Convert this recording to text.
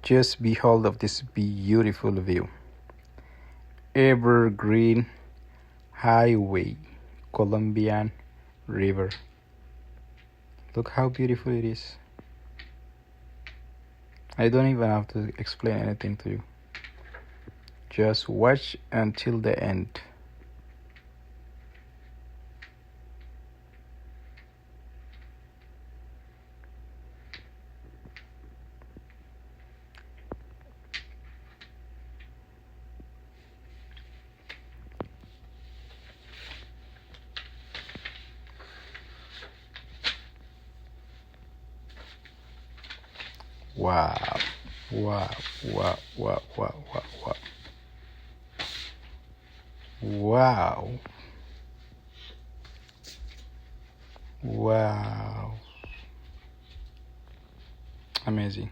Just behold of this beautiful view. Evergreen Highway, Colombian River. Look how beautiful it is. I don't even have to explain anything to you. Just watch until the end. Wow, wow, wow, wow, wow, wow, wow. Wow. Wow. Amazing.